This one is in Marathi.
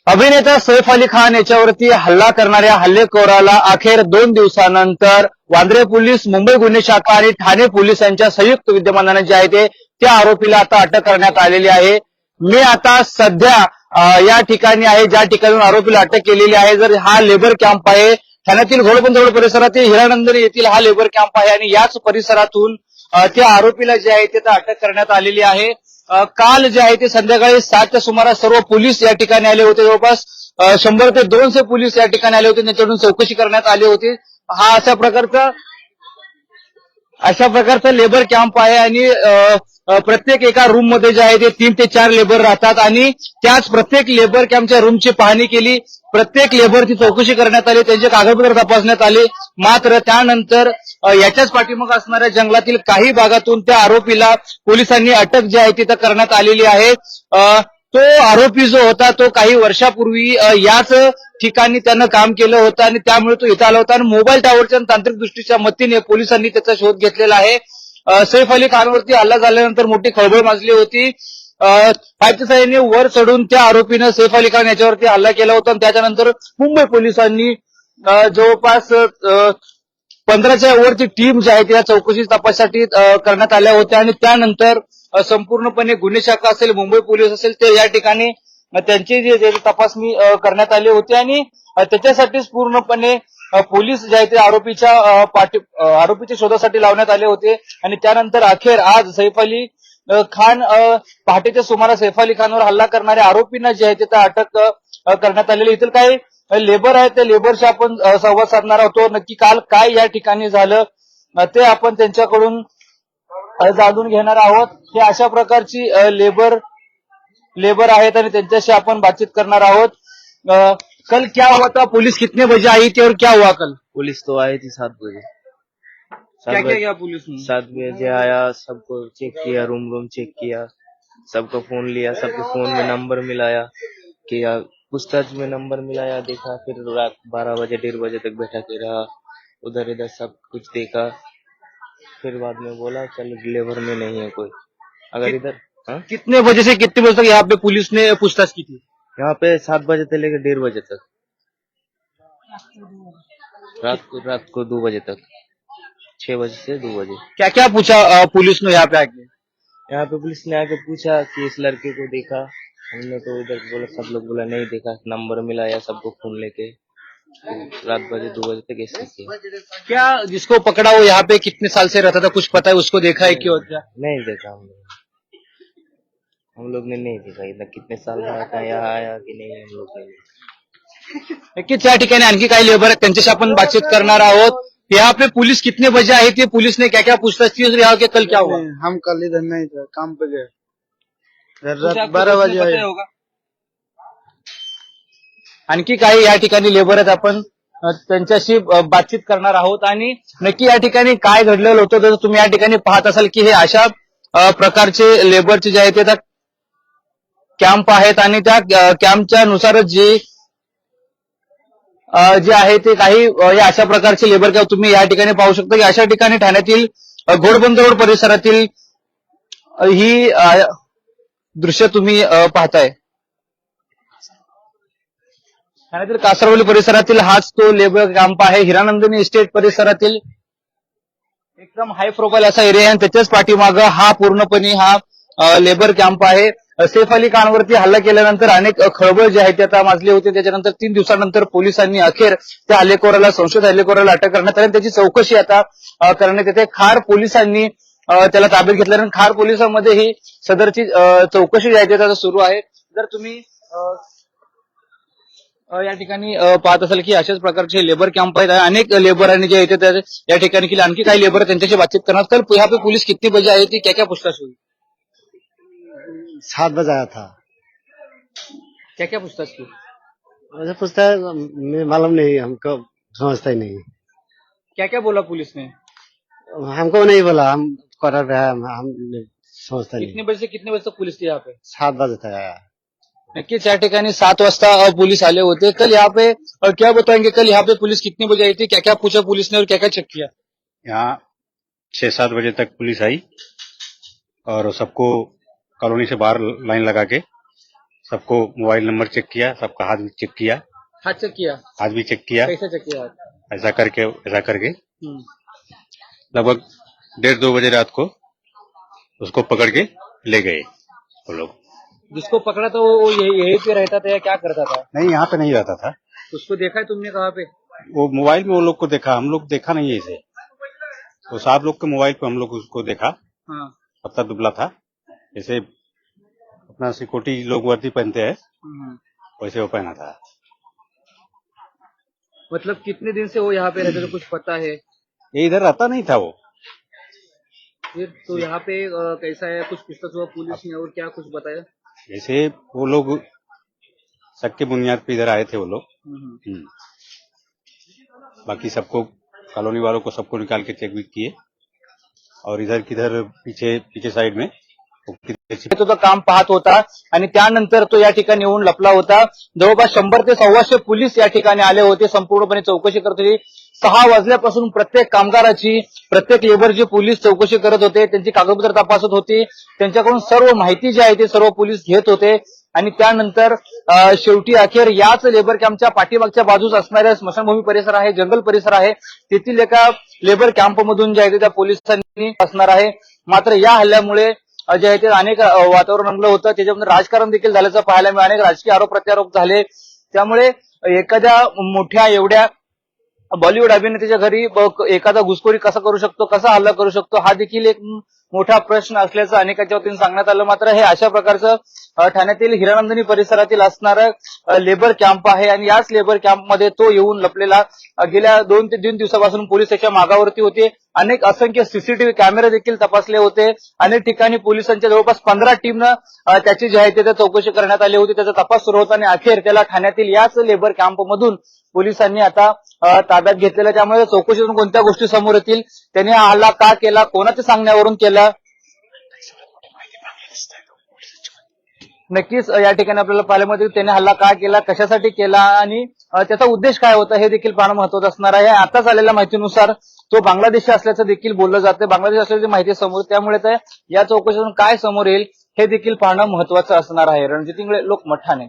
अभिनेता सैफ अली खान याच्यावरती हल्ला करणाऱ्या हल्लेखोराला अखेर 2 दिवसानंतर वांद्रे पोलीस, मुंबई गुन्हे शाखा आणि ठाणे पोलीस यांच्या संयुक्त विद्यमानाने जे आहे त्या आरोपीला आता अटक करण्यात आलेली आहे. मी आता सध्या या ठिकाणी आहे ज्या ठिकाणून आरोपीला अटक केलेली आहे. जर हा लेबर कॅम्प आहे ठाण्यातील घोडबंदर परिसरातील हिरानंदनी येथील हा लेबर कॅम्प आहे आणि याच परिसरातून त्या आरोपीला जे आहे ते अटक करण्यात आलेली आहे. काल जे आहे ते संध्याकाळी 7च्या सुमारास सर्व पोलीस या ठिकाणी आले होते. जवळपास 100 ते 200 पोलीस या ठिकाणी आले होते. त्यांच्याकडून चौकशी करण्यात आली होती. हा अशा प्रकारचा लेबर कॅम्प आहे आणि प्रत्येक एका रूम मध्ये जे आहे ते 3 ते 4 लेबर राहतात आणि त्याच प्रत्येक लेबर कॅम्पच्या रूमची पाहणी केली. प्रत्येक लेबरची चौकशी करण्यात आली, त्यांचे कागदपत्र तपासण्यात आले. मात्र त्यानंतर याच्याच पाठीमागे असणाऱ्या जंगलातील काही भागातून त्या आरोपीला पोलिसांनी अटक जी आहे ती करण्यात आलेली आहे. तो आरोपी जो होता तो काही वर्षापूर्वी याच ठिकाणी त्यानं काम केलं होतं आणि त्यामुळे तो इथं आला होता आणि मोबाईल टॉवरच्या तांत्रिक दृष्टीच्या मदतीने पोलिसांनी त्याचा शोध घेतलेला आहे. सैफ अली खानवरती हल्ला झाल्यानंतर मोठी खळबळ माजली होती. पाकिस्तानने वर चढून त्या आरोपीनं सैफ अली खान याच्यावरती हल्ला केला होता आणि त्याच्यानंतर मुंबई पोलिसांनी जवळपास 15च्या वरची टीम जी आहे त्या चौकशी तपासासाठी करण्यात आल्या होत्या आणि त्यानंतर संपूर्णपणे गुन्हे शाखा असेल, मुंबई पोलीस असेल ते या ठिकाणी त्यांची जी तपासणी करण्यात आली होती आणि त्याच्यासाठीच पूर्णपणे पोलीस जे आहे ते आरोपीच्या शोधासाठी लावण्यात आले होते आणि त्यानंतर अखेर आज सैफ अली खान पहाटेच्या सुमारास सैफ अली खानवर हल्ला करणाऱ्या आरोपींना जे आहे ते अटक करण्यात आलेली. इथं काही लेबर आहेत त्या लेबरशी आपण संवाद साधणार आहोत. नक्की काल काय या ठिकाणी झालं ते आपण त्यांच्याकडून जाणून घेणार आहोत. हे अशा प्रकारची लेबर आहेत आणि त्यांच्याशी आपण बातचीत करणार आहोत. कल क्या हुआ था? पुलिस कितने बजे आई थी और क्या हुआ कल? पुलिस तो आई थी 7 बजे। क्या किया पुलिस ने? 7 बजे आया, सबको चेक किया, रूम चेक किया, सबका फोन लिया, सबके फोन में नंबर मिलाया, किया पूछताछ में नंबर मिलाया, देखा, फिर रात 12 बजे 1:30 बजे तक बैठा के रहा, उधर इधर सब कुछ देखा, फिर बाद में बोला चल लेबर में नहीं है कोई, अगर इधर कितने बजे से कितने बजे तक यहाँ पे पुलिस ने पूछताछ की थी? यहाँ पे 7 बजे से लेकर 1:30 बजे तक, रात को 2 बजे तक, 6 बजे से 2 बजे। क्या क्या पूछा पुलिस ने यहाँ पे आके? यहाँ पे पुलिस ने आके पूछा कि इस लड़के को देखा, हमने तो इधर बोला, सब लोग बोला नहीं देखा, नंबर मिलाया सबको फोन लेके, रात बजे 2 बजे तक ऐसे किया। क्या जिसको पकड़ा वो यहाँ पे कितने साल से रहता था, कुछ पता है? उसको देखा है क्यों? नहीं देखा हम लोग ने नहीं देखा, इधर कितने साल रहा था, यहाँ आया कि नहीं हम लोग नहीं देखा। नक्कीच या ठिकाणी आणखी काही लेबर आहेत त्यांच्याशी आपण बातचीत करणार आहोत. यहाँ पे पुलिस कितने बजे आई थी? पुलिस ने क्या क्या पूछताछ की और यहाँ के कल क्या हुआ? हम कल इधर नहीं थे, काम पे गए, रात 12 बजे आए। आणखी काही या ठिकाणी लेबर आहेत आपण त्यांच्याशी बातचीत करणार आहोत आणि नक्की या ठिकाणी काय घडलेलं होतं तर तुम्ही या ठिकाणी पाहत असाल की हे अशा प्रकारचे लेबरचे जे आहे ते कॅम्प आहेत आणि त्या कॅम्पच्या नुसारच जे आहे ते काही या अशा प्रकारचे लेबर कॅम्प तुम्ही या ठिकाणी पाहू शकता की अशा ठिकाणी ठाण्यातील घोडबंदर परिसरातील ही दृश्य तुम्ही पाहताय. ठाण्यातील कासारवली परिसरातील हाच तो लेबर कॅम्प आहे. हिरानंदनी इस्टेट परिसरातील एकदम हाय प्रोफाईल असा एरिया आहे आणि त्याच्याच पाठीमागं हा पूर्णपणे हा लेबर कॅम्प आहे. सैफ अली खानवरती हल्ला केल्यानंतर अनेक खळबळ जे आहे ते आता माजली होती. त्याच्यानंतर 3 दिवसानंतर पोलिसांनी अखेर त्या हल्लेखोराला, संशयित हल्लेखोराला अटक करण्यात आली. त्याची चौकशी आता करण्यात येते. खार पोलिसांनी त्याला ताब्यात घेतल्यानंतर खार पोलिसांमध्ये ही सदरची चौकशी जी आहे ती आता सुरू आहे. जर तुम्ही या ठिकाणी पाहत असाल की अशाच प्रकारचे लेबर कॅम्प आहेत. अनेक लेबरांनी जे येते या ठिकाणी केले. आणखी काही लेबर त्यांच्याशी बातचीत करणार. तर यहाँ पे पुलिस कितने बजे आई थी, क्या क्या पूछताछ हुई? 7 बजे आया था। क्या क्या पूछताछ की? मुझे पूछता है, मैं मालूम नहीं, हमको समझता ही नहीं, क्या क्या बोला पुलिस ने? हमको नहीं बोला, हम क्वार्टर पे है, हम समझता नहीं। कितने बजे से कितने बजे तक पुलिस थी यहाँ पे? 7 बजे तक आया। नक्कीच या ठिकाणी 7 वाजता पुलिस आले होते. कल यहाँ पे क्या बताएंगे, कल यहाँ पे पुलिस कितने बजे आई थी, क्या क्या पूछा पुलिस ने और क्या क्या चेक किया? यहाँ 6-7 बजे तक पुलिस आई और सबको कॉलोनी से बाहर लाइन लगा के सबको मोबाइल नंबर चेक किया, सबका हाथ भी चेक किया, हाथ चेक किया, हाथ भी चेक किया। कैसे चेक किया? ऐसा करके हम्म, लगभग 1:30-2 बजे रात को उसको पकड़ के ले गए वो लोग। जिसको पकड़ा तो वो यहीं पे रहता था या क्या करता था? नहीं, यहाँ पे नहीं रहता था। उसको देखा है तुमने कहाँ पे? वो मोबाइल में वो लोग को देखा, हम लोग देखा नहीं है इसे। तो साहब लोग के मोबाइल पे हम लोग उसको देखा, हाँ। पत्ता दुबला था, जैसे अपना सिक्योरिटी लोग वर्दी पहनते हैं हम्म। वैसे वो पहना था। मतलब कितने दिन से वो यहाँ पे रहते थे, कुछ पता है? ये इधर रहता नहीं था वो। फिर तो यहाँ पे कैसा है, कुछ पूछताछ हुआ पुलिस ने और क्या कुछ बताया? जैसे वो लोग शक के बुनियाद पे इधर आए थे वो लोग। हम्म। बाकी सबको कॉलोनी वालों को सबको निकाल के चेक भी किए और इधर किधर पीछे साइड में तो काम पाहत होता आणि त्यानंतर तो या ठिकाणी येऊन लपला होता. जवळपास 100 ते 125 पोलीस या ठिकाणी आले होते, संपूर्णपणे चौकशी करत होते. 6 वाजल्यापासून प्रत्येक कामगाराची, प्रत्येक लेबरची पोलीस चौकशी करत होते, त्यांची कागदपत्र तपासत होती, त्यांच्याकडून सर्व माहिती जी आहे ते सर्व पोलीस घेत होते. आणि त्यानंतर शेवटी अखेर याच लेबर कॅम्पच्या पाठीमागच्या बाजूस असणाऱ्या स्मशानभूमी परिसर आहे, जंगल परिसर आहे, तेथील एका लेबर कॅम्पमधून जे आहे ते त्या पोलिसांनी असणार आहे. मात्र या हल्ल्यामुळे जे आहे ते अनेक वातावरण रंगलं होतं, त्याच्यामध्ये राजकारण देखील झाल्याचं पाहायला मिळालं. अनेक राजकीय आरोप प्रत्यारोप झाले. त्यामुळे एखाद्या मोठ्या एवढ्या बॉलिवूड अभिनेत्याच्या घरी एखादा घुसखोरी कसा करू शकतो, कसा हल्ला करू शकतो, हा देखील एक मोठा प्रश्न असल्याचं अनेकांच्या वतीने सांगण्यात आलं. मात्र हे अशा प्रकारचं ठाण्यातील हिरानंदिनी परिसरातील असणारं लेबर कॅम्प आहे आणि याच लेबर कॅम्पमध्ये तो येऊन लपलेला गेल्या 2 ते 3 दिवसापासून पोलीस त्याच्या मागावरती होते. अनेक असंख्य सीसीटीव्ही कॅमेरे देखील तपासले होते. अनेक ठिकाणी पोलिसांच्या जवळपास 15 टीमनं त्याची जी आहे ते चौकशी करण्यात आली होती, त्याचा तपास सुरू होता आणि अखेर त्याला ठाण्यातील याच लेबर कॅम्पमधून पोलिसांनी आता ताब्यात घेतलेला. त्यामुळे चौकशीतून कोणत्या गोष्टी समोर येतील, त्यांनी हा हल्ला का केला, कोणाच्या सांगण्यावरून केला, नक्कीच या ठिकाणी आपल्याला पाहायला मिळते त्याने हल्ला का केला, कशासाठी केला आणि त्याचा उद्देश काय होता हे देखील पाहणं महत्वाचं असणार आहे. आताच आलेल्या माहितीनुसार तो बांगलादेशी असल्याचं देखील बोललं जातं, बांगलादेश असल्याची माहिती समोर, त्यामुळे या चौकशीतून काय समोर येईल हे देखील पाहणं महत्वाचं असणार आहे. रणजित इंगळे, लोकमत, ठाणे.